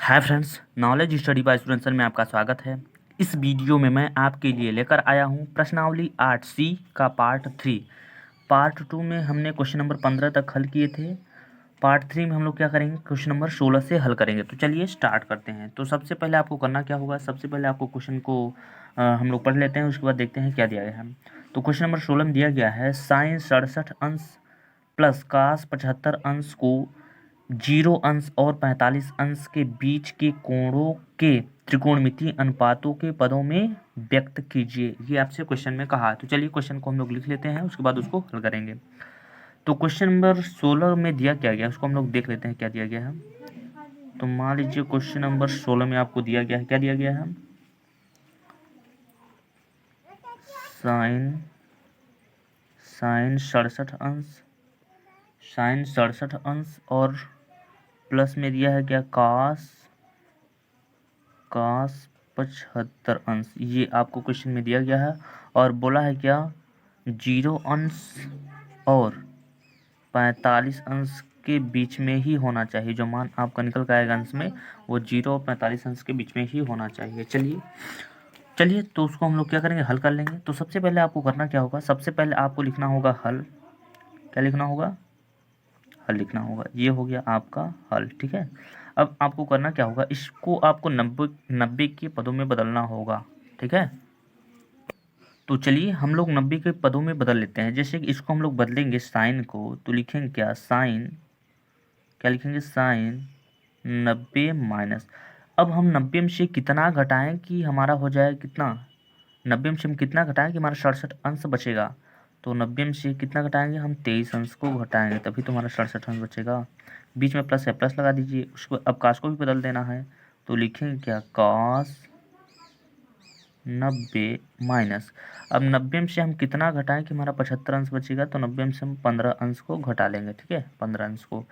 Hi friends, knowledge study bye students में आपका स्वागत है। इस वीडियो में मैं आपके लिए लेकर आया हूं प्रश्नावली 8C का पार्ट 3। पार्ट 2 में हमने क्वेश्चन नंबर 15 तक हल किए थे। पार्ट 3 में हम लोग क्या करेंगे, क्वेश्चन नंबर 16 से हल करेंगे। तो चलिए स्टार्ट करते हैं। तो सबसे पहले आपको करना क्या होगा, सबसे पहले आपको क्वेश्चन को हम लोग पढ़ लेते हैं, उसके बाद देखते हैं क्या दिया गया है। तो क्वेश्चन नंबर 16 में दिया गया है साइन 67 अंश प्लस कास 75 अंश को 0 अंश और 45 अंश के बीच के कोणों के त्रिकोणमितीय अनुपातों के पदों में व्यक्त कीजिए। ये आपसे क्वेश्चन में कहा है। तो चलिए क्वेश्चन को हम लोग लिख लेते हैं, उसके बाद उसको हल करेंगे। तो क्वेश्चन नंबर 16 में दिया क्या गया, उसको हम लोग देख लेते हैं क्या दिया गया है। तो मान लीजिए क्वेश्चन नंबर 16 में आपको दिया गया है, क्या दिया गया है, साइन 67 अंश और प्लस में दिया है क्या, कास 75 अंश। ये आपको क्वेश्चन में दिया गया है और बोला है क्या, 0 अंश और 45 अंश के बीच में ही होना चाहिए। जो मान आपका निकल के आएगा अंश में, वो 0 और 45 अंश के बीच में ही होना चाहिए। चलिए तो उसको हम लोग क्या करेंगे, हल कर लेंगे। तो सबसे पहले आपको करना क्या होगा, सबसे पहले आपको लिखना होगा हल। क्या लिखना होगा, हल लिखना होगा। ये हो गया आपका हल, ठीक है। अब आपको करना क्या होगा, इसको आपको 90 के पदों में बदलना होगा, ठीक है। तो चलिए हम लोग 90 के पदों में बदल लेते हैं। जैसे कि इसको हम लोग बदलेंगे साइन को, तो लिखेंगे क्या, साइन, क्या लिखेंगे, साइन 90 माइनस। अब हम 90 में से कितना घटाएं कि हमारा हो जाए कितना, 90 में से हम कितना घटाएं कि हमारा 67 अंश बचेगा। तो 90 में से कितना घटाएंगे हम, 23 अंश को घटाएंगे, तभी तो हमारा 67 अंश बचेगा। बीच में प्लस है, प्लस लगा दीजिए। उसको अब कास को भी बदल देना है, तो लिखेंगे क्या, कास 90 माइनस। अब 90 में से हम कितना घटाएं कि हमारा 75 अंश बचेगा। तो 90 में से हम 15 अंश को घटा लेंगे, ठीक है, 15 अंश को।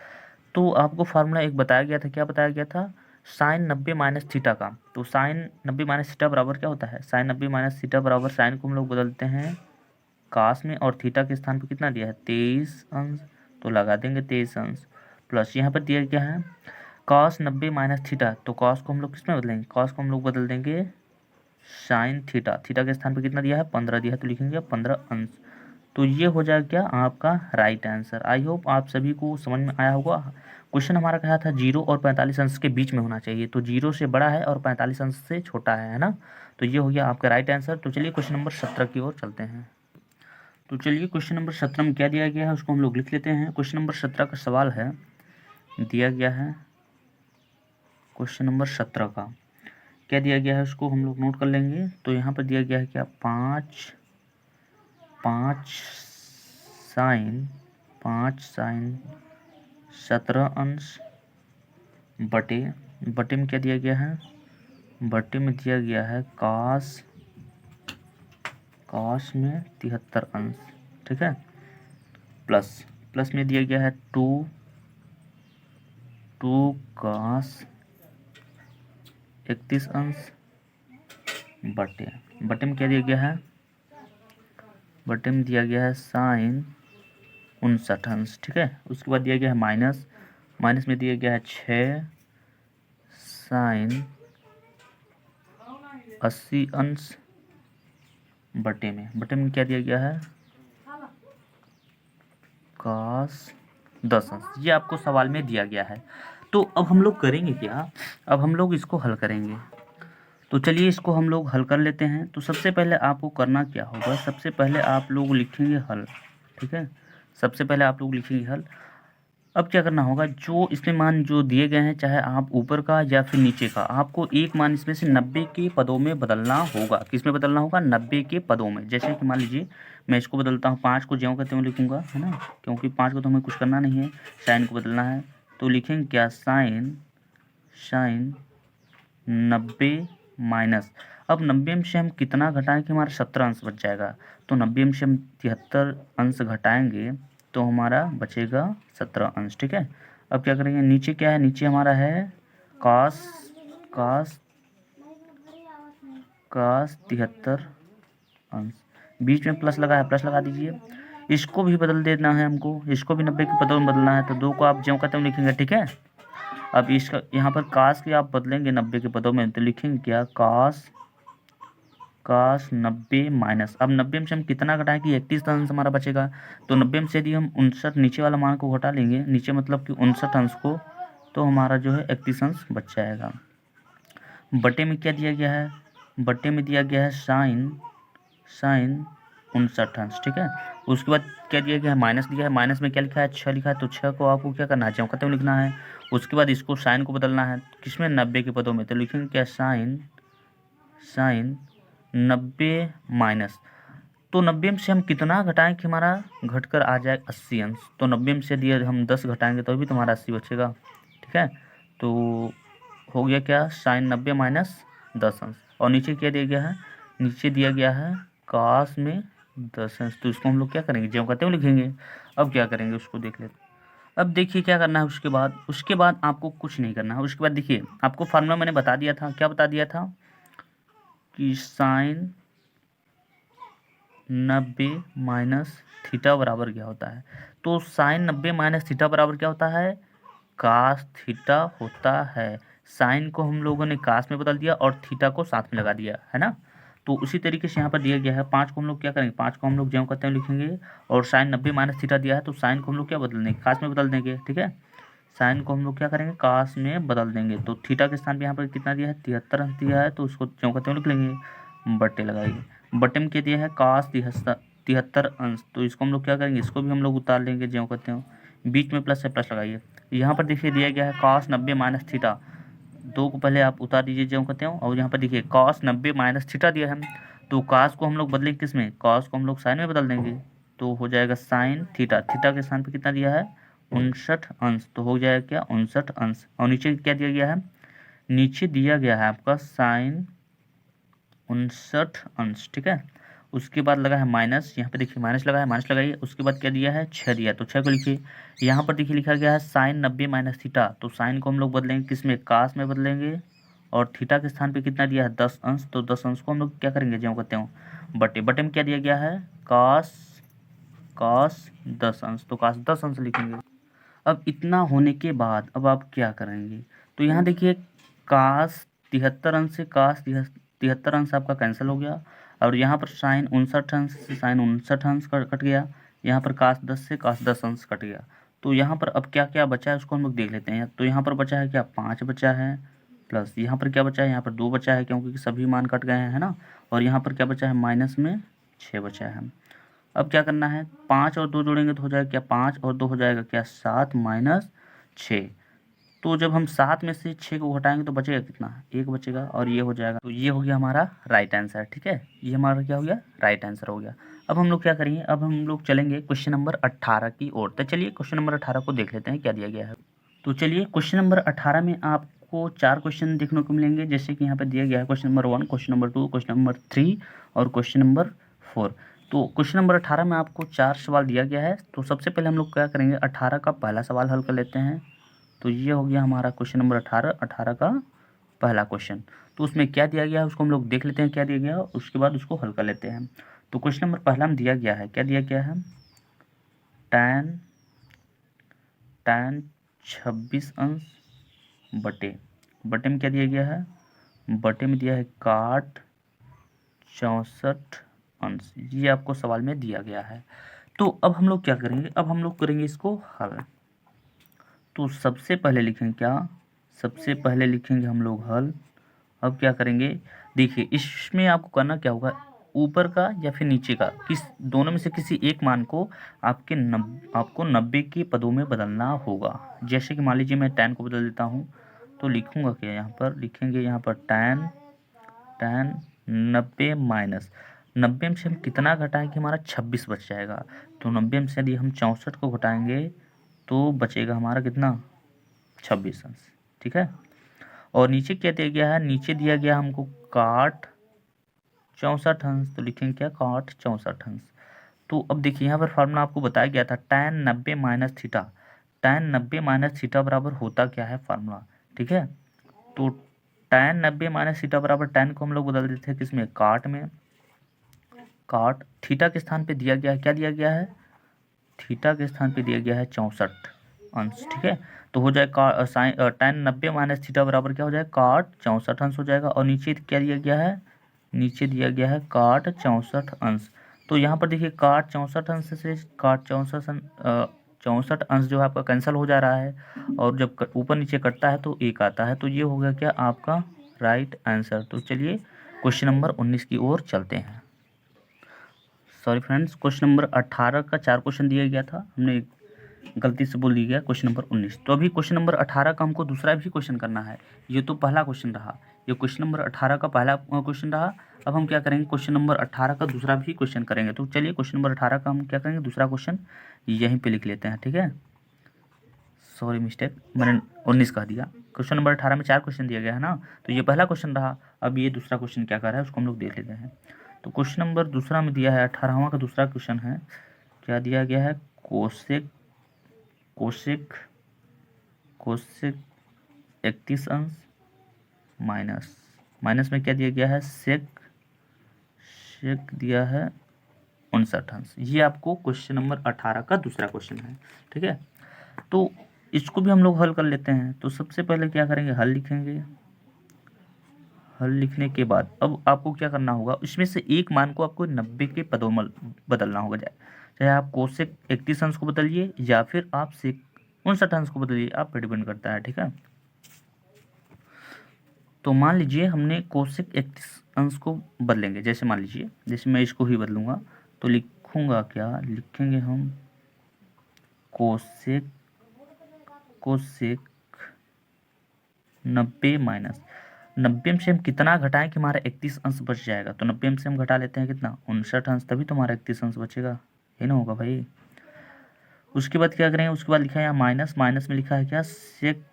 तो आपको फार्मूला एक बताया गया था, क्या बताया गया था, साइन 90 माइनस थीटा का। तो साइन 90 माइनस थीटा बराबर क्या होता है, साइन 90 माइनस थीटा बराबर, साइन को हम लोग बदलते हैं कास में और थीटा के स्थान पर कितना दिया है, 23 अंश, तो लगा देंगे 23 अंश। प्लस यहाँ पर दिया क्या है, कॉस 90 माइनस थीटा। तो कॉस को हम लोग किस में बदलेंगे, कॉस को हम लोग बदल देंगे साइन थीटा। थीटा के स्थान पर कितना दिया है, 15 दिया है, तो लिखेंगे 15 अंश। तो ये हो जाएगा क्या, आपका राइट आंसर। आई होप आप सभी को समझ में आया होगा। क्वेश्चन हमारा कहा था 0 और 45 अंश के बीच में होना चाहिए, तो 0 से बड़ा है और 45 अंश से छोटा है ना। तो ये हो गया आपका राइट आंसर। तो चलिए क्वेश्चन नंबर 17 की ओर चलते हैं। तो चलिए क्वेश्चन नंबर 17 में क्या दिया गया है, उसको हम लोग लिख लेते हैं। क्वेश्चन नंबर 17 का सवाल है, दिया गया है क्वेश्चन नंबर 17 का क्या दिया गया है, उसको हम लोग नोट कर लेंगे। तो यहाँ पर दिया गया है क्या, 5 साइन 17 अंश बटे में क्या दिया गया है, बटे में दिया गया है कास में 73 अंश, ठीक है। प्लस में दिया गया है 2 कास 31 अंश बटे में क्या दिया गया है, बटे में दिया गया है साइन 59 अंश, ठीक है। उसके बाद दिया गया है माइनस में दिया गया है 6 साइन 80 अंश बटे में क्या दिया गया है, कास 10 अंश। ये आपको सवाल में दिया गया है। तो अब हम लोग करेंगे क्या, अब हम लोग इसको हल करेंगे। तो चलिए इसको हम लोग हल कर लेते हैं। तो सबसे पहले आपको करना क्या होगा, सबसे पहले आप लोग लिखेंगे हल, ठीक है। सबसे पहले आप लोग लिखेंगे हल। अब क्या करना होगा, जो इसमें मान जो दिए गए हैं, चाहे आप ऊपर का या फिर नीचे का, आपको एक मान इसमें से 90 के पदों में बदलना होगा। किस में बदलना होगा, 90 के पदों में। जैसे कि मान लीजिए मैं इसको बदलता हूँ, 5 को ज्यों का त्यों लिखूंगा, है ना, क्योंकि 5 को तो हमें कुछ करना नहीं है, साइन को बदलना है। तो लिखेंगे क्या, साइन 90 माइनस। अब 90 में से हम कितना घटाएं कि हमारा 17 अंश बच जाएगा। तो 90 में से हम 73 अंश घटाएंगे तो हमारा बचेगा 17 अंश, ठीक है। अब क्या करेंगे, नीचे क्या है, नीचे हमारा है कास 73 अंश, बीच में प्लस लगा है, प्लस लगा दीजिए। इसको भी बदल देना है हमको, इसको भी 90 के पदों में बदलना है। तो 2 को आप ज्यों का त्यों लिखेंगे, ठीक है। अब इसका यहाँ पर कास के आप बदलेंगे 90 के पदों में, तो लिखेंगे क्या, कास 90 माइनस, अब 90 में से हम कितना घटाएं कि 31 अंश हमारा बचेगा, तो 90 में से यदि हम 59 नीचे वाला मान को घटा लेंगे, नीचे मतलब कि 59 अंश को, तो हमारा जो है 31 अंश बच जाएगा। बटे में क्या दिया गया है, बटे में दिया गया है साइन 59 अंश, ठीक है। उसके बाद क्या दिया गया है, माइनस दिया है, माइनस में क्या लिखा है, 6 लिखा है, तो 6 को आपको क्या करना है, चौकते में लिखना है। उसके बाद इसको साइन को बदलना है किसमें, 90 के पदों में, तो लिखेंगे क्या, साइन 90 माइनस, तो 90 में से हम कितना घटाएं कि हमारा घटकर आ जाए 80 अंश, तो 90 में से दिए हम 10 घटाएंगे तो भी तुम्हारा 80 बचेगा, ठीक है। तो हो गया क्या, साइन 90 माइनस 10 अंश, और नीचे क्या दिया गया है, नीचे दिया गया है कास में 10 अंश, तो इसको हम लोग क्या करेंगे, ज्यों कहते हुए लिखेंगे। अब क्या करेंगे उसको देख लेते। अब देखिए क्या करना है, उसके बाद आपको कुछ नहीं करना है। उसके बाद देखिए आपको फार्मूला मैंने बता दिया था, क्या बता दिया था कि साइन 90 माइनस थीटा बराबर क्या होता है, तो साइन 90 माइनस थीटा बराबर क्या होता है, कास थीटा होता है। साइन को हम लोगों ने कास में बदल दिया और थीटा को साथ में लगा दिया है ना। तो उसी तरीके से यहाँ पर दिया गया है 5 को हम लोग क्या करेंगे, 5 को हम लोग ज्यों कहते हैं लिखेंगे, और साइन 90 माइनस थीटा दिया है तो साइन को हम लोग क्या बदल देंगे, कास में बदल देंगे, ठीक है। साइन को हम लोग क्या करेंगे, कास में बदल देंगे, तो थीटा के स्थान पे यहाँ पर कितना दिया है, 73 अंश दिया है, तो उसको ज्यों कहते हैं लिख लेंगे, बट्टे लगाइए। बट्टे में क्या दिया है, कास 73 अंश, तो इसको हम लोग क्या करेंगे, इसको भी हम लोग उतार लेंगे ज्यों कहते हैं, बीच में प्लस से प्लस लगाइए। यहाँ पर देखिए दिया गया है कास 90 माइनस थीटा, 2 को पहले आप उतार दीजिए ज्यों कहते हो, और यहाँ पर देखिए कास 90 माइनस थीटा दिया है, तो कास को हम लोग बदलेंगे किस में, कास को हम लोग साइन में बदल देंगे, तो हो जाएगा साइन थीटा, थीटा के स्थान पे कितना दिया है, 59 अंश, तो हो जाएगा क्या, 59 अंश, और नीचे क्या दिया गया है, नीचे दिया गया है आपका साइन 59 अंश, ठीक है। उसके बाद लगा है माइनस, यहाँ पे देखिए माइनस लगा है, माइनस लगाइए। उसके बाद क्या दिया है, 6 दिया, तो 6 को लिखिए। यहाँ पर देखिए लिखा गया है साइन 90 माइनस थीटा, तो साइन को हम लोग बदलेंगे किस में, कास में बदलेंगे, और थीटा के स्थान पे कितना दिया है, 10 अंश, तो 10 अंश को हम लोग क्या करेंगे, ज्यों कहते हो बटे, बटे में क्या दिया गया है, कास 10 अंश, तो कास 10 अंश लिखेंगे। अब इतना होने के बाद अब आप क्या करेंगे, तो यहाँ देखिए कास 73 अंश से कास 73 अंश आपका कैंसिल हो गया, और यहाँ पर साइन 59 अंश से साइन 59 अंश कट गया, यहाँ पर कास 10 से कास 10 अंश कट गया। तो यहाँ पर अब क्या क्या बचा है उसको हम लोग देख लेते हैं। तो यहाँ पर बचा है क्या, 5 बचा है, प्लस यहाँ पर क्या बचा है, यहाँ पर 2 बचा है क्योंकि सभी मान कट गए हैं, है ना। और यहाँ पर क्या बचा है, माइनस में 6 बचा है। अब क्या करना है, 5 और 2 जोड़ेंगे तो हो जाएगा क्या, 5 और 2 हो जाएगा क्या, 7 माइनस 6। तो जब हम 7 में से 6 को घटाएंगे तो बचेगा कितना, 1 बचेगा, और ये हो जाएगा। तो ये हो गया हमारा राइट आंसर, ठीक है। ये हमारा क्या हो गया, राइट आंसर हो गया। अब हम लोग क्या करेंगे, अब हम लोग चलेंगे क्वेश्चन नंबर 18 की ओर। तो चलिए क्वेश्चन नंबर 18 को देख लेते हैं क्या दिया गया है। तो चलिए क्वेश्चन नंबर 18 में आपको 4 क्वेश्चन देखने को मिलेंगे, जैसे कि यहाँ पर दिया गया है question number 1, question number 2, question number 3 और क्वेश्चन नंबर 4। तो क्वेश्चन नंबर 18 में आपको 4 सवाल दिया गया है। तो सबसे पहले हम लोग क्या करेंगे, 18 का पहला सवाल हल कर लेते हैं। तो ये हो गया हमारा क्वेश्चन नंबर 18 का पहला क्वेश्चन। तो उसमें क्या दिया गया है उसको हम लोग देख लेते हैं क्या दिया गया है, उसके बाद उसको हल कर लेते हैं। तो क्वेश्चन नंबर पहला में दिया गया है, क्या दिया गया है, tan 26 अंश बटे, बटे में क्या दिया गया है, बटे में दिया है काट 64 अंश, ये आपको सवाल में दिया गया है। तो अब हम लोग क्या करेंगे, अब हम लोग करेंगे इसको हल। तो सबसे पहले लिखेंगे क्या, सबसे पहले लिखेंगे हम लोग हल। अब क्या करेंगे, देखिए इसमें आपको करना क्या होगा, ऊपर का या फिर नीचे का, किस दोनों में से किसी एक मान को आपको 90 के पदों में बदलना होगा। जैसे कि मान लीजिए मैं tan को बदल देता हूँ, तो लिखूंगा क्या, यहाँ पर लिखेंगे, यहाँ पर tan 90 माइनस 90 में से हम कितना घटाएं कि हमारा 26 बच जाएगा। तो 90 में से यदि हम 64 को घटाएंगे तो बचेगा हमारा कितना, 26 अंश, ठीक है। और नीचे क्या दिया गया है, नीचे दिया गया हमको काट 64 अंश, तो लिखेंगे क्या, काट 64 अंश। तो अब देखिए यहाँ पर फार्मूला आपको बताया गया था tan 90 minus theta, tan 90 minus theta बराबर होता क्या है फार्मूला, ठीक है। तो tan 90 माइनस थीटा बराबर tan को हम लोग बदल देते हैं किसमें, काट में, काट थीटा के स्थान पे दिया गया है, क्या दिया गया है, थीटा के स्थान पे दिया गया है 64 अंश, ठीक है। तो हो जाए tan 90 माइनस थीटा बराबर क्या हो जाएगा, cot 64 अंश हो जाएगा। और नीचे क्या दिया गया है, नीचे दिया गया है cot 64 अंश। तो यहाँ पर देखिए cot 64 अंश से cot 64 अंश जो है आपका कैंसिल हो जा रहा है, और जब ऊपर नीचे कटता है तो एक आता है। तो ये हो गया क्या आपका राइट आंसर। तो चलिए क्वेश्चन नंबर 19 की ओर चलते हैं। सॉरी फ्रेंड्स, क्वेश्चन नंबर 18 का 4 क्वेश्चन दिया गया था, हमने गलती से बोल दिया क्वेश्चन नंबर 19। तो अभी क्वेश्चन नंबर 18 का हमको दूसरा भी क्वेश्चन करना है। ये तो पहला क्वेश्चन रहा, ये क्वेश्चन नंबर 18 का पहला क्वेश्चन रहा। अब हम क्या करेंगे, क्वेश्चन नंबर 18 का दूसरा भी क्वेश्चन करेंगे। तो चलिए क्वेश्चन नंबर 18 का हम क्या करेंगे, दूसरा क्वेश्चन यहीं पे लिख लेते हैं, ठीक है। सॉरी मिस्टेक, मैंने 19 कह दिया। क्वेश्चन नंबर 18 में 4 क्वेश्चन दिया गया है ना, तो ये पहला क्वेश्चन रहा। अब ये दूसरा क्वेश्चन क्या कर रहा है उसको हम लोग देख लेते हैं। तो क्वेश्चन नंबर दूसरा में दिया है 18वां का दूसरा क्वेश्चन है, क्या दिया गया है, कोसेक 31 अंश माइनस में क्या दिया गया है, सेक दिया है 59 अंश। ये आपको क्वेश्चन नंबर 18 का दूसरा क्वेश्चन है, ठीक है। तो इसको भी हम लोग हल कर लेते हैं। तो सबसे पहले क्या करेंगे, हल लिखेंगे। हल लिखने के बाद अब आपको क्या करना होगा, इसमें से एक मान को आपको 90 के पदों में बदलना होगा। चाहे आप कोसेक 31 अंश को बदलिए या फिर आप सेक 59 अंश को बदलिए, आप पर डिपेंड करता है, ठीक है। तो मान लीजिए हमने कोसेक 31 अंश को बदलेंगे। जैसे मान लीजिए, जैसे मैं इसको ही बदलूंगा तो लिखूंगा क्या, लिखेंगे हम कोसेक 90 माइनस 90 में से हम कितना घटाएं कि हमारा 31 अंश बच जाएगा। तो 90 में से हम घटा लेते हैं कितना, 59 अंश, तभी तो हमारा 31 अंश बचेगा, ये ना होगा भाई। उसके बाद क्या करेंगे, उसके बाद लिखा है यहाँ माइनस में लिखा है क्या, सेक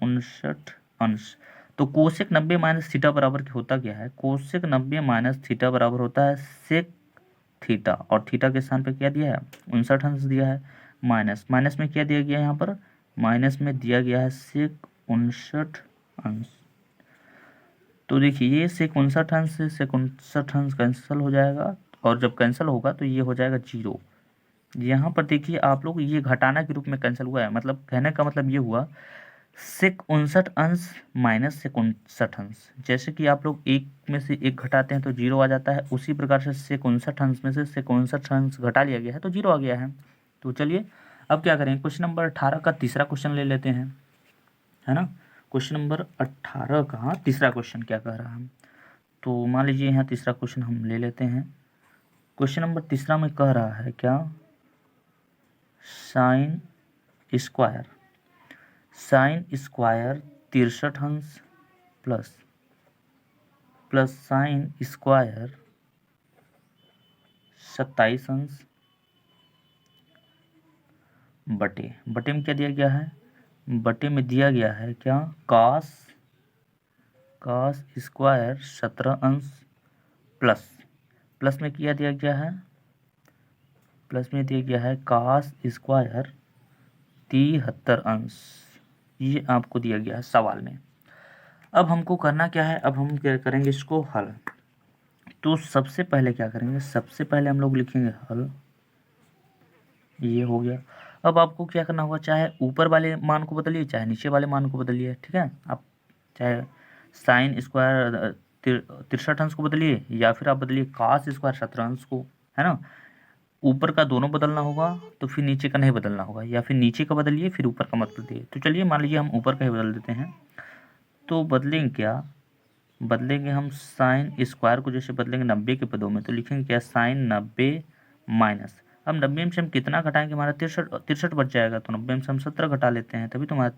59 अंश। तो कोसेक 90 माइनस थीटा बराबर होता क्या है, कोसेक 90 माइनस थीटा बराबर होता है सेक थीटा, और थीटा के स्थान पे क्या दिया है, 59 अंश दिया है। माइनस में क्या दिया गया है, यहाँ पर माइनस में दिया गया है सेक 59 अंश। तो देखिए ये सेक 59 अंश से सेक 59 अंश कैंसिल हो जाएगा, और जब कैंसिल होगा तो ये हो जाएगा 0। यहाँ पर देखिए आप लोग, ये घटाना के रूप में कैंसिल हुआ है, मतलब कहने का मतलब ये हुआ सेक 59 अंश माइनस सेक 59 अंश। जैसे कि आप लोग एक में से एक घटाते हैं तो 0 आ जाता है, उसी प्रकार से सेक 59 अंश में से सेक 59 अंश घटा लिया गया है तो 0 आ गया है। तो चलिए अब क्या करें, क्वेश्चन नंबर 18 का तीसरा क्वेश्चन ले लेते हैं, है ना। क्वेश्चन नंबर 18 का तीसरा क्वेश्चन क्या कह रहा है, तो मान लीजिए यहाँ तीसरा क्वेश्चन हम ले लेते हैं। क्वेश्चन नंबर तीसरा में कह रहा है क्या, साइन स्क्वायर 63 अंश प्लस साइन स्क्वायर 27 अंश बटे में क्या दिया गया है, बटे में दिया गया है क्या, कॉस स्क्वायर 17 अंश प्लस में क्या दिया गया है, प्लस में दिया गया है कॉस स्क्वायर 73 अंश। ये आपको दिया गया है सवाल में। अब हमको करना क्या है, अब हम क्या करेंगे इसको हल। तो सबसे पहले क्या करेंगे, सबसे पहले हम लोग लिखेंगे हल, ये हो गया। अब आपको क्या करना होगा, चाहे ऊपर वाले मान को बदलिए चाहे नीचे वाले मान को बदलिए, ठीक है। आप चाहे साइन स्क्वायर 63 अंश को बदलिए या फिर आप बदलिए कॉस स्क्वायर 17 अंश को, है ना। ऊपर का दोनों बदलना होगा तो फिर नीचे का नहीं बदलना होगा, या फिर नीचे का बदलिए फिर ऊपर का मत बदलिए। तो चलिए मान लीजिए हम ऊपर का ही बदल देते हैं। तो बदलेंगे क्या, बदलेंगे हम साइन स्क्वायर को, जैसे बदलेंगे 90 के पदों में तो लिखेंगे क्या, साइन 90 माइनस, अब 90 में से हम कितना घटाएंगे, हमारा 63 बच जाएगा। तो 90 में से हम 17 घटा लेते हैं, तभी तो हमारा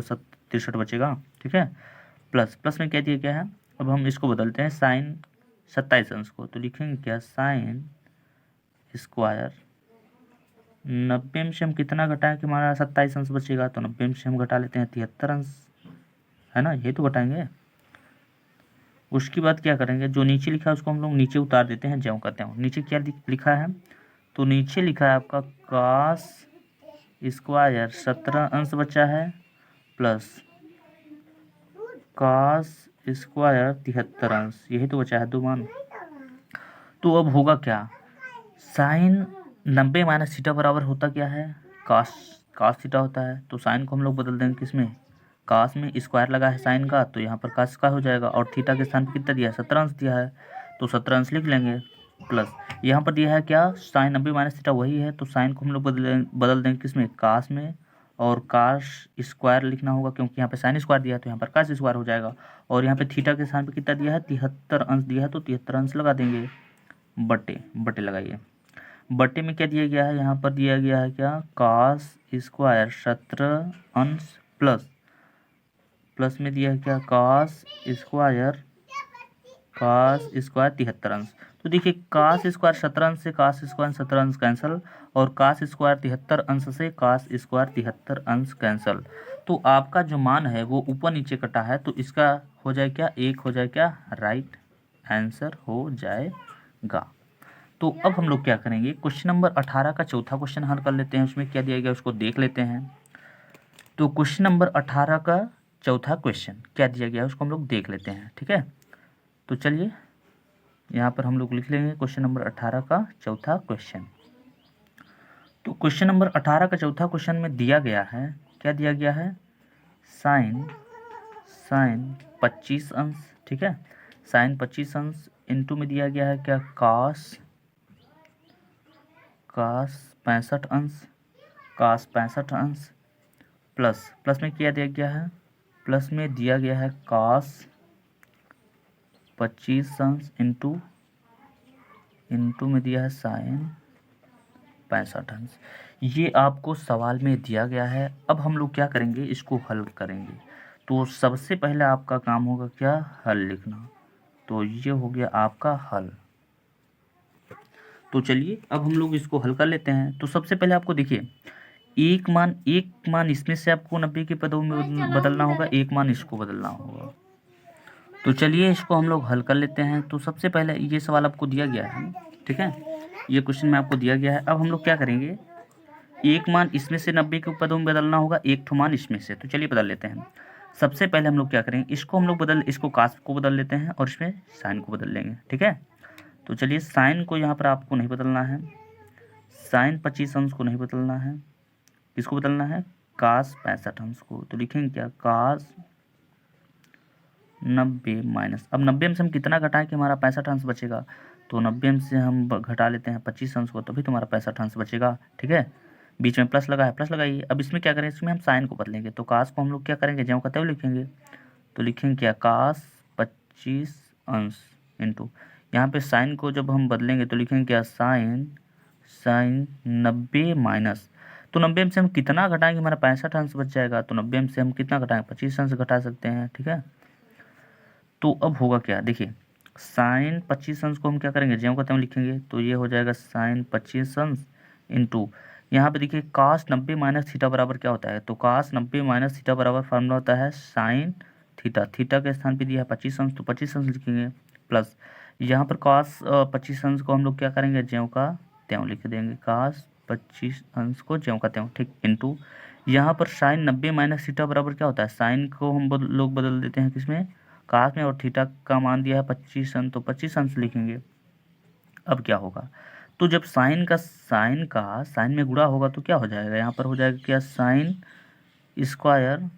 63 बचेगा, ठीक है। प्लस में क्या दिया गया है, अब हम इसको बदलते हैं साइन 27 अंश को, तो लिखेंगे क्या, साइन स्क्वायर 90 में से हम कितना घटाएं कि हमारा 27 अंश बचेगा। तो 90 में से हम घटा लेते हैं 73 अंश, है ना, ये तो घटाएंगे। उसके बाद क्या करेंगे, जो नीचे लिखा है उसको हम लोग नीचे उतार देते हैं, ज्यों करते हैं। नीचे क्या लिखा है, तो नीचे लिखा है आपका कॉस स्क्वायर 17 अंश बचा है प्लस कॉस स्क्वायर 73 अंश, यही तो बचा है दो मान। तो अब होगा क्या, साइन 90 माइनस थीटा बराबर होता क्या है, कॉस कास थीटा होता है, तो साइन को हम लोग बदल देंगे किसमें, कास में, स्क्वायर लगा है साइन का तो यहाँ पर कास का हो जाएगा, और थीटा के स्थान पर कितना दिया है, 17 अंश दिया है, तो 17 अंश लिख लेंगे, प्लस यहाँ पर दिया है क्या, साइन 90 माइनस थीटा वही है, तो साइन को हम लोग बदल देंगे किसमें, कास में, और कास स्क्वायर लिखना होगा क्योंकि यहाँ पे साइन स्क्वायर दिया है तो यहाँ पर कास स्क्वायर हो जाएगा, और यहाँ पे थीटा के स्थान पे कितना दिया है, 73 अंश दिया है, तो 73 अंश लगा देंगे, बटे बटे लगाइए, बटे में क्या दिया गया है, यहाँ पर दिया गया है क्या, कास स्क्वायर 17 अंश प्लस, प्लस में दिया है क्या, कास स्क्वायर 73 अंश। तो देखिए कास स्क्वायर 17 अंश से कास स्क्वायर 17 अंश कैंसल, और कास स्क्वायर 73 अंश से कास स्क्वायर 73 अंश कैंसल, तो आपका जो मान है वो ऊपर नीचे कटा है, तो इसका हो जाए क्या, एक हो जाए क्या, राइट आंसर हो जाएगा। तो अब हम लोग क्या करेंगे, क्वेश्चन नंबर 18 का चौथा क्वेश्चन हल कर लेते हैं, उसमें क्या दिया गया उसको देख लेते हैं। तो क्वेश्चन नंबर 18 का चौथा क्वेश्चन क्या दिया गया उसको हम लोग देख लेते हैं, ठीक है। तो चलिए यहाँ पर हम लोग लिख लेंगे क्वेश्चन नंबर 18 का चौथा क्वेश्चन। तो क्वेश्चन नंबर 18 का चौथा क्वेश्चन में दिया गया है, क्या दिया गया है, साइन 25 अंश, ठीक है, साइन 25 अंश इनटू में दिया गया है क्या, कास 65 अंश, कास 65 अंश, प्लस में क्या दिया गया है, प्लस में दिया गया है कास 25 अंश इंटू में दिया है साइन 65 अंश। ये आपको सवाल में दिया गया है। अब हम लोग क्या करेंगे, इसको हल करेंगे। तो सबसे पहले आपका काम होगा क्या, हल लिखना। तो ये हो गया आपका हल। तो चलिए अब हम लोग इसको हल कर लेते हैं। तो सबसे पहले आपको देखिए एक मान इसमें से आपको 90 के पदों में बदलना होगा, एक मान इसको बदलना होगा। तो चलिए इसको हम लोग हल कर लेते हैं। तो सबसे पहले ये सवाल आपको दिया गया है, ठीक है, ये क्वेश्चन में आपको दिया गया है। अब हम लोग क्या करेंगे, एक मान इसमें से 90 के पदों में बदलना होगा, एक ठो मान इसमें से। तो चलिए बदल लेते हैं। सबसे पहले हम लोग क्या करेंगे, इसको हम लोग इसको कास को बदल लेते हैं और इसमें साइन को बदल लेंगे, ठीक है। तो चलिए साइन को यहाँ पर आपको नहीं बदलना है, साइन 25 अंश को नहीं बदलना है, किसको बदलना है, कास 65 अंश को। तो लिखेंगे क्या, कास 90 माइनस, अब 90 से हम कितना घटाएं कि हमारा 65 अंश बचेगा। तो 90 से हम घटा लेते हैं 25 अंश को, तभी तुम्हारा 65 अंश बचेगा, ठीक है। बीच में प्लस लगा है, प्लस लगाइए। अब इसमें क्या करें, इसमें हम साइन को बदलेंगे। तो कास को हम लोग क्या करेंगे, ज्यों का त्यों लिखेंगे। तो लिखेंगे क्या, कास 25 अंश इंटू, यहाँ पे साइन को जब हम बदलेंगे तो लिखेंगे क्या, साइन 90 माइनस, तो 90 से हम कितना घटाएंगे, हमारा 65 अंश बच जाएगा। तो 90 से हम कितना घटाएंगे, 25 अंश घटा सकते हैं, ठीक है। तो अब होगा क्या, देखिए साइन 25 अंश को हम क्या करेंगे, ज्यों का त्यों लिखेंगे। तो ये हो जाएगा साइन 25 अंश इंटू, यहाँ पे देखिए कास 90 माइनस थीटा बराबर क्या होता है। तो कास 90 माइनस थीटा बराबर फार्मूला होता है साइन थीटा, थीटा के स्थान पे दिया है 25 अंश, तो 25 अंश लिखेंगे, प्लस यहाँ पर कास 25 अंश को हम लोग क्या करेंगे, ज्यों का त्यों लिख देंगे, कास 25 अंश को ज्यों का त्यों, ठीक, इंटू यहाँ पर साइन 90 माइनस थीटा बराबर क्या होता है, साइन को हम लोग बदल देते हैं किसमें, कास में, और थीटा का मान दिया है 25 अंश, तो 25 अंश लिखेंगे। अब क्या होगा, तो जब साइन का साइन में गुणा होगा तो क्या हो जाएगा, यहाँ पर हो जाएगा क्या, साइन स्क्वायर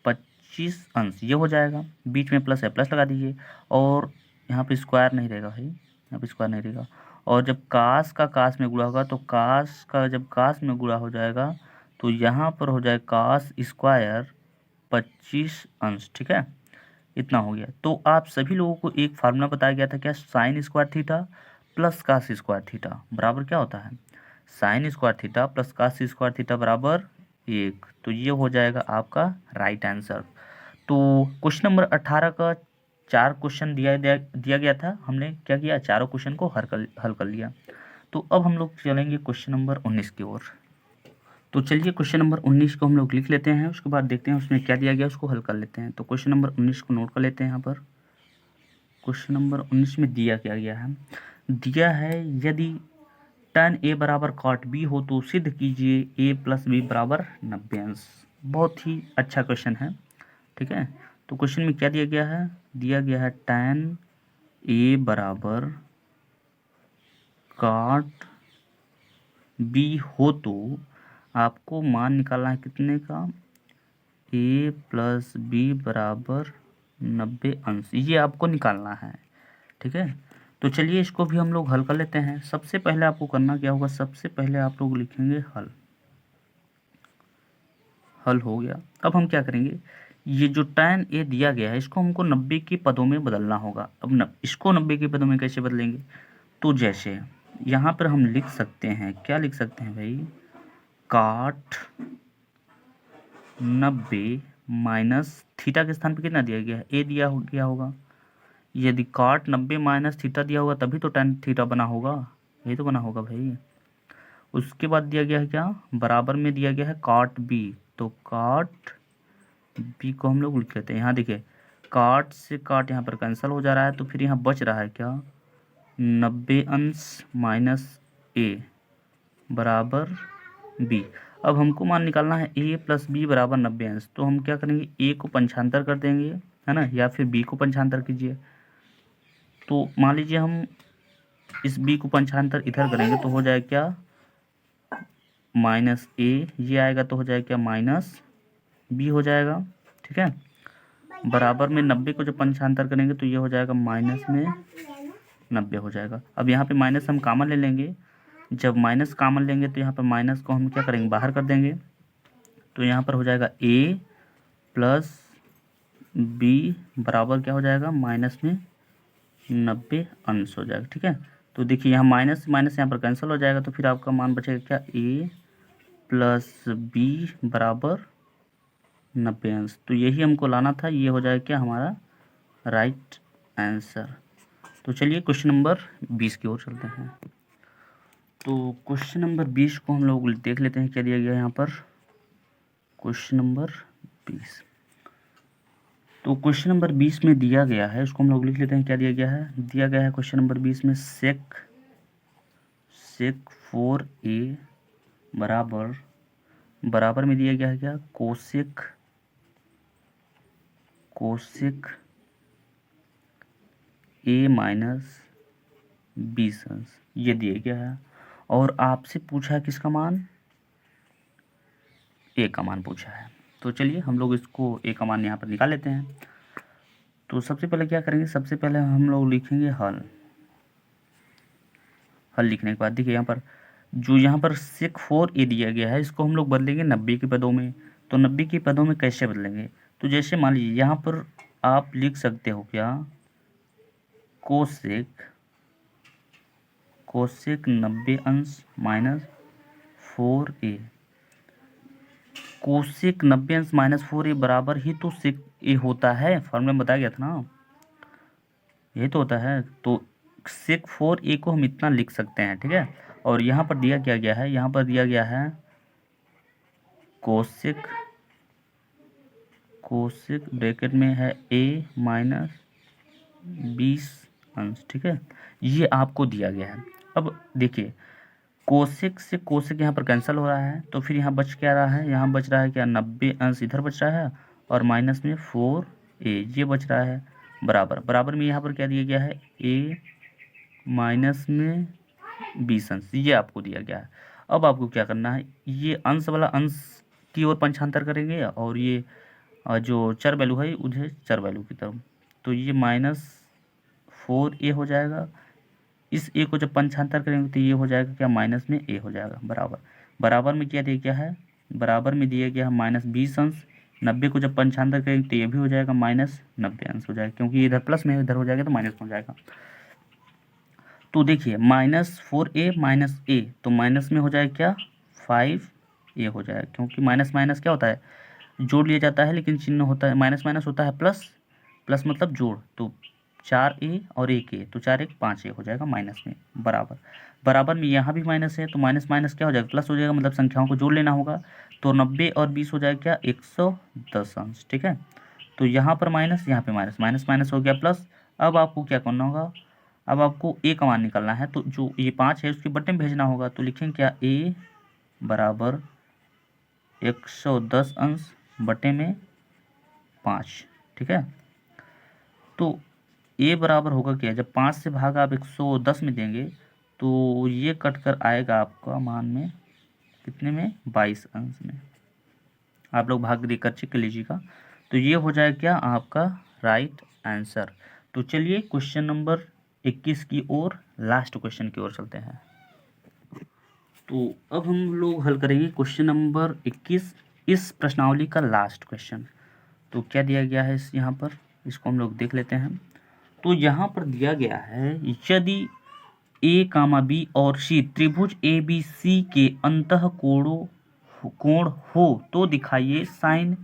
25 अंश, ये हो जाएगा। बीच में प्लस है, प्लस लगा दीजिए, और यहाँ पे स्क्वायर नहीं रहेगा भाई, यहाँ पे स्क्वायर नहीं रहेगा। और जब कास का कास में गुणा होगा तो कास का जब कास में गुणा हो जाएगा तो यहाँ पर हो जाएगा कास स्क्वायर 25 अंश, ठीक है। इतना हो गया। तो आप सभी लोगों को एक फार्मूला बताया गया था क्या, sine square theta plus cos square theta बराबर क्या होता है, sine square theta plus cos square theta बराबर 1। तो ये हो जाएगा आपका राइट आंसर। तो क्वेश्चन नंबर 18 का 4 क्वेश्चन दिया गया था, हमने क्या किया, चारों क्वेश्चन को हल कर लिया। तो अब हम लोग चलेंगे क्वेश्चन नंबर 19 की ओर। तो चलिए क्वेश्चन नंबर 19 को हम लोग लिख लेते हैं, उसके बाद देखते हैं उसमें क्या दिया गया, उसको हल कर लेते हैं। तो क्वेश्चन नंबर 19 को नोट कर लेते हैं। यहाँ पर क्वेश्चन नंबर 19 में दिया क्या गया है, दिया है यदि tan a बराबर cot b हो तो सिद्ध कीजिए a प्लस बी बराबर 90 अंश। बहुत ही अच्छा क्वेश्चन है, ठीक है। तो क्वेश्चन में क्या दिया गया है, दिया गया है tan a बराबर cot b हो तो आपको मान निकालना है कितने का, a प्लस बी बराबर 90 अंश, ये आपको निकालना है। ठीक है, तो चलिए इसको भी हम लोग हल कर लेते हैं। सबसे पहले आपको करना क्या होगा, सबसे पहले आप लोग लिखेंगे हल। हल हो गया। अब हम क्या करेंगे, ये जो tan a दिया गया है इसको हमको 90 के पदों में बदलना होगा। अब इसको 90 के पदों में कैसे बदलेंगे, तो जैसे यहाँ पर हम लिख सकते हैं, क्या लिख सकते हैं भाई, काट 90 माइनस थीटा के स्थान पर कितना दिया गया है, a दिया गया होगा। यदि काट 90 माइनस थीटा दिया होगा तभी तो tan थीटा बना होगा, यही तो बना होगा भाई। उसके बाद दिया गया है क्या, बराबर में दिया गया है काट b, तो काट b को हम लोग लिख लेते हैं। यहाँ देखिए काट से काट यहाँ पर कैंसिल हो जा रहा है, तो फिर यहाँ बच रहा है क्या, 90 अंश माइनस a बराबर b। अब हमको मान निकालना है a प्लस बी बराबर 90 अंश, तो हम क्या करेंगे, a को पंचांतर कर देंगे, है ना, या फिर b को पंचांतर कीजिए। तो मान लीजिए हम इस b को पंचांतर इधर करेंगे तो हो जाए क्या, माइनस a, ये आएगा तो हो जाएगा क्या, माइनस b हो जाएगा। ठीक है, बराबर में 90 को जब पंचांतर करेंगे तो ये हो जाएगा माइनस में 90 हो जाएगा। अब यहाँ पे माइनस हम कॉमन ले लेंगे, जब माइनस कॉमन लेंगे तो यहाँ पर माइनस को हम क्या करेंगे, बाहर कर देंगे, तो यहाँ पर हो जाएगा a प्लस बी बराबर क्या हो जाएगा, माइनस में 90 अंश हो जाएगा। ठीक है, तो देखिए यहाँ माइनस माइनस यहाँ पर कैंसिल हो जाएगा, तो फिर आपका मान बचेगा क्या, a प्लस बी बराबर 90 अंश। तो यही हमको लाना था, ये हो जाएगा क्या हमारा राइट आंसर। तो चलिए क्वेश्चन नंबर 20 की ओर चलते हैं। तो क्वेश्चन नंबर 20 को हम लोग देख लेते हैं क्या दिया गया है यहाँ पर। क्वेश्चन नंबर 20, तो क्वेश्चन नंबर 20 में दिया गया है, इसको हम लोग लिख लेते हैं क्या दिया गया है। दिया गया है क्वेश्चन नंबर 20 में सेक 4a बराबर में दिया गया है क्या, कोसेक a माइनस 20 अंश, ये दिया गया है। और आपसे पूछा है किसका मान, a का मान पूछा है। तो चलिए हम लोग इसको a का मान यहाँ पर निकाल लेते हैं। तो सबसे पहले क्या करेंगे, सबसे पहले हम लोग लिखेंगे हल। हल लिखने के बाद देखिए यहाँ पर जो यहाँ पर सेक 4a दिया गया है इसको हम लोग बदलेंगे 90 के पदों में। तो 90 के पदों में कैसे बदलेंगे, तो जैसे मान लीजिए यहाँ पर आप लिख सकते हो क्या, कोसेक 90 अंश माइनस 4a। कोसेक 90 अंश माइनस 4a बराबर ही तो सेक a होता है, फॉर्मूला में बताया गया था ना, यही तो होता है। तो सेक 4a को हम इतना लिख सकते हैं। ठीक है, और यहाँ पर दिया क्या गया है, यहाँ पर दिया गया है कोसेक ब्रैकेट में है a माइनस 20 अंश। ठीक है, ये आपको दिया गया है। अब देखिए कोसेक से कोसेक यहाँ पर कैंसिल हो रहा है, तो फिर यहाँ बच क्या रहा है, यहाँ बच रहा है क्या, 90 अंश इधर बच रहा है और माइनस में 4a ये बच रहा है, बराबर में यहाँ पर क्या दिया गया है, a माइनस में 20 अंश, ये आपको दिया गया है। अब आपको क्या करना है, ये अंश वाला अंश की ओर पंचांतर करेंगे और ये जो चर वैल्यू है उधर चर वैल्यू की तरफ, तो ये माइनस 4a हो जाएगा। इस a को जब पंचांतर करेंगे तो ये हो जाएगा क्या, माइनस में a हो जाएगा। बराबर में क्या दिया गया है, बराबर में दिया गया है माइनस 20 अंश। 90 को जब पंचांतर करेंगे तो ये भी हो जाएगा माइनस 90 अंश हो जाएगा, क्योंकि इधर प्लस में इधर हो जाएगा तो माइनस में हो जाएगा। तो देखिए माइनस 4a माइनस a, तो माइनस में हो जाएगा क्या, 5a हो जाएगा, क्योंकि माइनस माइनस क्या होता है, जोड़ लिया जाता है, लेकिन चिन्ह होता है माइनस माइनस होता है प्लस, प्लस मतलब जोड़। तो 4a और 1a, तो 4 1 5a हो जाएगा माइनस में, बराबर में यहाँ भी माइनस है, तो माइनस माइनस क्या हो जाएगा, प्लस हो जाएगा, मतलब संख्याओं को जोड़ लेना होगा। तो 90 और 20 हो जाएगा क्या, 110 अंश। ठीक है, तो यहाँ पर माइनस, यहाँ पे माइनस, माइनस माइनस हो गया प्लस। अब आपको क्या करना होगा, अब आपको a का मान निकालना है, तो जो ये 5 है उसके बट्टे में भेजना होगा। तो लिखेंगे क्या, a बराबर 110 अंश बटे में 5। ठीक है, तो a बराबर होगा क्या, जब 5 से भाग आप 110 में देंगे तो ये कट कर आएगा आपका मान में कितने में? 22 अंश में। आप लोग भाग देकर चेक कर लीजिएगा। तो ये हो जाएगा क्या आपका राइट आंसर। तो चलिए क्वेश्चन नंबर 21 की ओर, लास्ट क्वेश्चन की ओर चलते हैं। तो अब हम लोग हल करेंगे क्वेश्चन नंबर 21, इस प्रश्नावली का लास्ट क्वेश्चन। तो क्या दिया गया है यहाँ पर, इसको हम लोग देख लेते हैं। तो यहाँ पर दिया गया है, यदि ए कामा बी और सी त्रिभुज ए बी सी के अंतः कोण हो तो दिखाइए साइन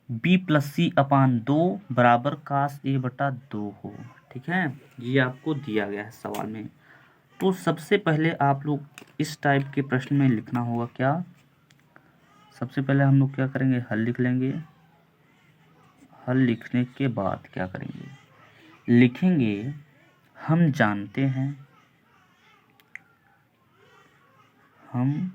बी प्लस सी अपान 2 बराबर कास ए बटा 2 हो। ठीक है, ये आपको दिया गया है सवाल में। तो सबसे पहले आप लोग इस टाइप के प्रश्न में लिखना होगा क्या, सबसे पहले हम लोग क्या करेंगे, हल लिख लेंगे। हल लिखने के बाद क्या करेंगे, लिखेंगे हम जानते हैं, हम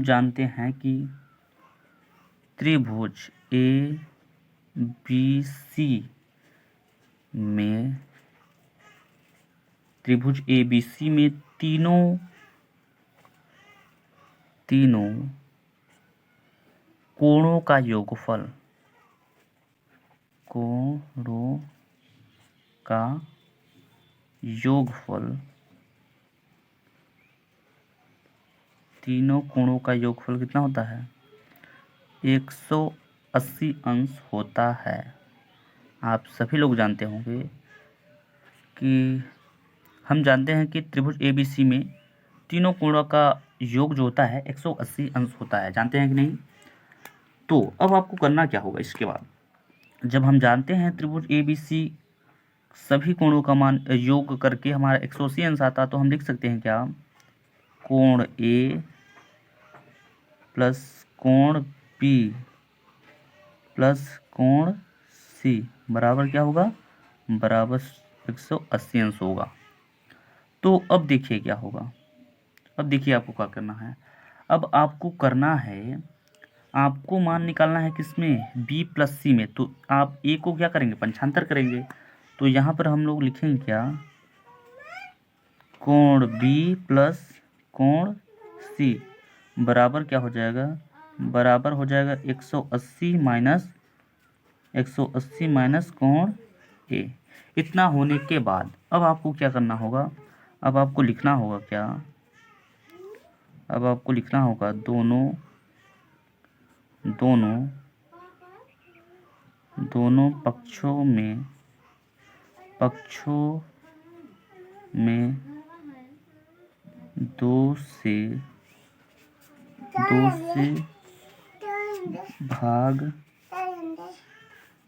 जानते हैं कि त्रिभुज ए बी सी में तीनों कोणों का योगफल तीनों कोणों का योगफल कितना होता है, 180 अंश होता है। आप सभी लोग जानते होंगे कि हम जानते हैं कि त्रिभुज एबीसी में तीनों कोणों का योग जो होता है 180 अंश होता है, जानते हैं कि नहीं। तो अब आपको करना क्या होगा, इसके बाद जब हम जानते हैं त्रिभुज एबीसी सभी कोणों का मान योग करके हमारा 180 अंश आता, तो हम लिख सकते हैं क्या, कोण ए प्लस कोण बी प्लस कोण सी बराबर क्या होगा, बराबर 180 अंश होगा। तो अब देखिए क्या होगा, अब देखिए आपको क्या करना है। अब आपको करना है, आपको मान निकालना है किसमें, b प्लस सी में। तो आप a को क्या करेंगे, पंचांतर करेंगे। तो यहाँ पर हम लोग लिखेंगे क्या, कोण b प्लस कोण c बराबर क्या हो जाएगा, बराबर हो जाएगा 180 माइनस कोण a। इतना होने के बाद अब आपको क्या करना होगा, अब आपको लिखना होगा क्या, अब आपको लिखना होगा दोनों पक्षों में 2 से भाग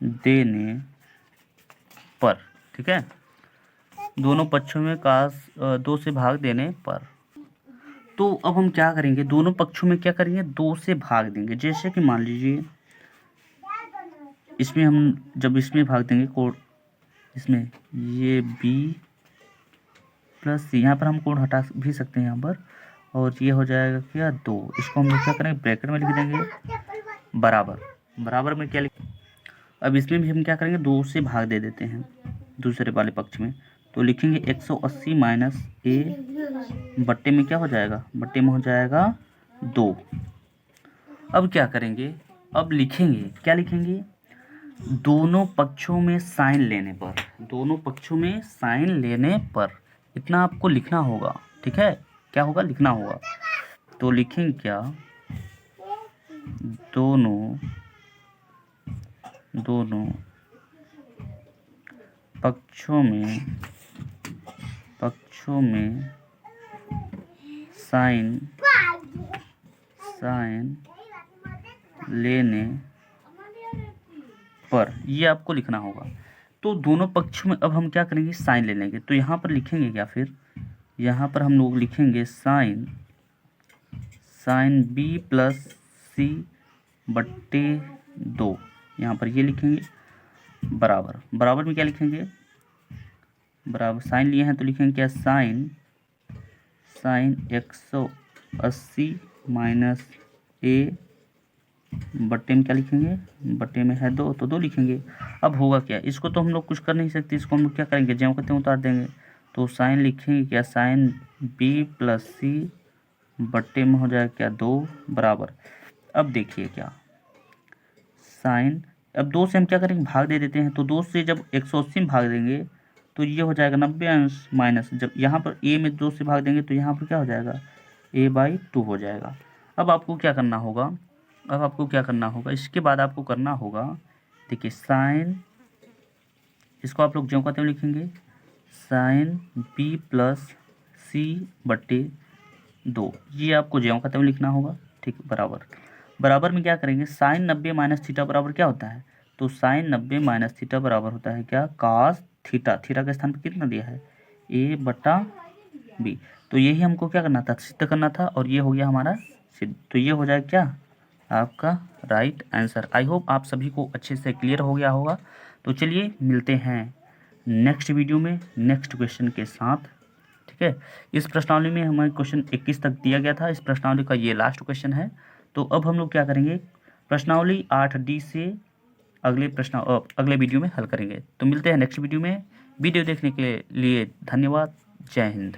देने पर, ठीक है, दोनों पक्षों में 2 से भाग देने पर। तो अब हम क्या करेंगे, दोनों पक्षों में क्या करेंगे, 2 से भाग देंगे। जैसे कि मान लीजिए इसमें हम जब इसमें भाग देंगे कोण, इसमें ये b प्लस सी, यहाँ पर हम कोण हटा भी सकते हैं यहाँ पर, और ये हो जाएगा क्या 2। इसको हम लोग क्या करेंगे, ब्रैकेट में लिख देंगे बराबर में क्या लिख, अब इसमें भी हम क्या करेंगे, 2 से भाग दे देते हैं दूसरे वाले पक्ष में। तो लिखेंगे 180 माइनस a बट्टे में क्या हो जाएगा, बट्टे में हो जाएगा 2। अब क्या करेंगे, अब लिखेंगे क्या, लिखेंगे दोनों पक्षों में साइन लेने पर, इतना आपको लिखना होगा। ठीक है, क्या होगा, लिखना होगा। तो लिखेंगे क्या, दोनों पक्षों में साइन लेने पर, ये आपको लिखना होगा। तो दोनों पक्षों में अब हम क्या करेंगे, साइन ले लेंगे। तो यहाँ पर लिखेंगे क्या, फिर यहाँ पर हम लोग लिखेंगे साइन बी प्लस सी बट्टे 2, यहाँ पर ये लिखेंगे बराबर में क्या लिखेंगे, बराबर साइन लिए हैं तो लिखेंगे क्या, साइन 180 माइनस a बट्टे में क्या लिखेंगे, बट्टे में है 2 तो 2 लिखेंगे। अब होगा क्या, इसको तो हम लोग कुछ कर नहीं सकते, इसको हम लोग क्या करेंगे, ज्यों कहते हैं उतार देंगे। तो साइन लिखेंगे क्या, साइन बी प्लस सी बट्टे में हो जाएगा क्या 2 बराबर। अब देखिए क्या, साइन, अब 2 से हम क्या करेंगे, भाग दे देते हैं। तो 2 से जब 180 में भाग देंगे तो ये हो जाएगा 90 अंश, माइनस जब यहाँ पर ए में 2 से भाग देंगे तो यहाँ पर क्या हो जाएगा, a/2 हो जाएगा। अब आपको क्या करना होगा, अब आपको क्या करना होगा, इसके बाद आपको करना होगा, देखिए साइन, इसको आप लोग ज्यों कहते हुए लिखेंगे, साइन बी प्लस सी बट्टे 2, ये आपको ज्यों कहते हुए लिखना होगा, ठीक, बराबर। बराबर में क्या करेंगे, साइन 90 माइनस थीटा बराबर क्या होता है, तो साइन 90 माइनस थीटा बराबर होता है क्या, कास थीटा। थीटा के स्थान पर कितना दिया है, a/b। तो यही हमको क्या करना था, सिद्ध करना था, और ये हो गया हमारा सिद्ध। तो ये हो जाएगा क्या, आपका राइट आंसर। आई होप आप सभी को अच्छे से क्लियर हो गया होगा। तो चलिए मिलते हैं नेक्स्ट वीडियो में नेक्स्ट क्वेश्चन के साथ, ठीक है। इस प्रश्नावली में हमें क्वेश्चन 21 तक दिया गया था, इस प्रश्नावली का ये लास्ट क्वेश्चन है। तो अब हम लोग क्या करेंगे, प्रश्नावली 8D से अगले वीडियो में हल करेंगे। तो मिलते हैं नेक्स्ट वीडियो में। वीडियो देखने के लिए धन्यवाद। जय हिंद।